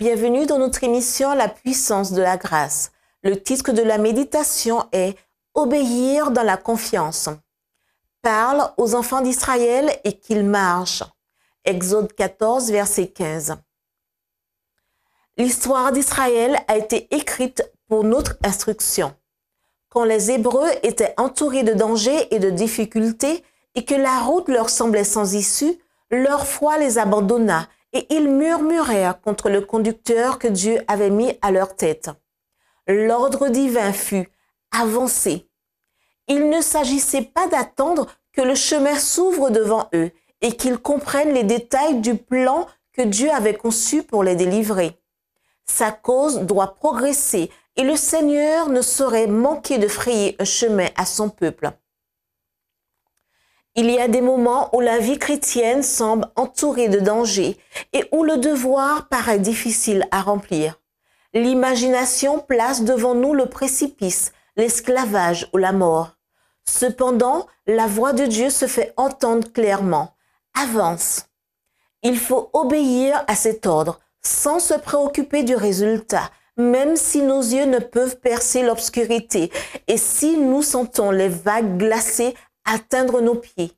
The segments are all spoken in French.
Bienvenue dans notre émission La puissance de la grâce. Le titre de la méditation est Obéir dans la confiance. Parle aux enfants d'Israël et qu'ils marchent. Exode 14, verset 15. L'histoire d'Israël a été écrite pour notre instruction. Quand les Hébreux étaient entourés de dangers et de difficultés et que la route leur semblait sans issue, leur foi les abandonna et ils murmurèrent contre le conducteur que Dieu avait mis à leur tête. L'ordre divin fut « avancez ». Il ne s'agissait pas d'attendre que le chemin s'ouvre devant eux et qu'ils comprennent les détails du plan que Dieu avait conçu pour les délivrer. Sa cause doit progresser et le Seigneur ne saurait manquer de frayer un chemin à son peuple. Il y a des moments où la vie chrétienne semble entourée de dangers et où le devoir paraît difficile à remplir. L'imagination place devant nous le précipice, l'esclavage ou la mort. Cependant, la voix de Dieu se fait entendre clairement. Avance. Il faut obéir à cet ordre sans se préoccuper du résultat, même si nos yeux ne peuvent percer l'obscurité et si nous sentons les vagues glacées atteindre nos pieds.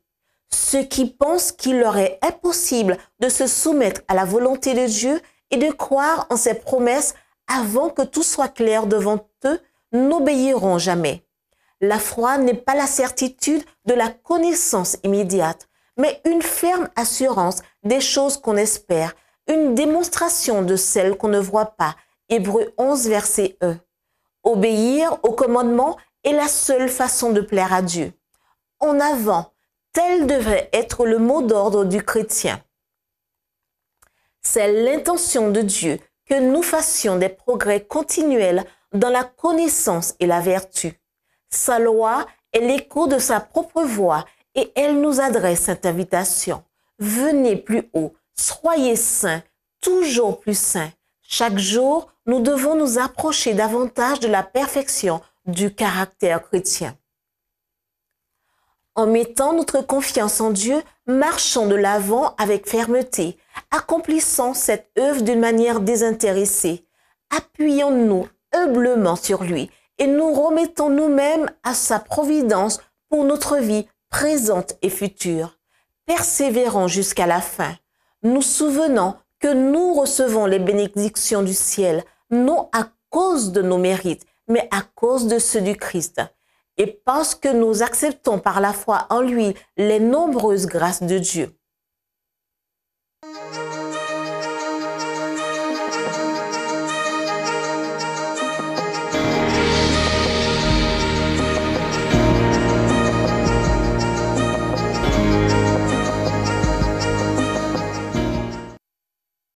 Ceux qui pensent qu'il leur est impossible de se soumettre à la volonté de Dieu et de croire en ses promesses avant que tout soit clair devant eux n'obéiront jamais. La foi n'est pas la certitude de la connaissance immédiate, mais une ferme assurance des choses qu'on espère, une démonstration de celles qu'on ne voit pas. Hébreux 11, verset 1. Obéir au commandement est la seule façon de plaire à Dieu. En avant, tel devrait être le mot d'ordre du chrétien. C'est l'intention de Dieu que nous fassions des progrès continuels dans la connaissance et la vertu. Sa loi est l'écho de sa propre voix et elle nous adresse cette invitation. Venez plus haut, soyez saints, toujours plus saints. Chaque jour, nous devons nous approcher davantage de la perfection du caractère chrétien. En mettant notre confiance en Dieu, marchons de l'avant avec fermeté, accomplissant cette œuvre d'une manière désintéressée. Appuyons-nous humblement sur lui et nous remettons nous-mêmes à sa providence pour notre vie présente et future. Persévérons jusqu'à la fin, nous souvenant que nous recevons les bénédictions du ciel, non à cause de nos mérites, mais à cause de ceux du Christ. Et parce que nous acceptons par la foi en lui les nombreuses grâces de Dieu.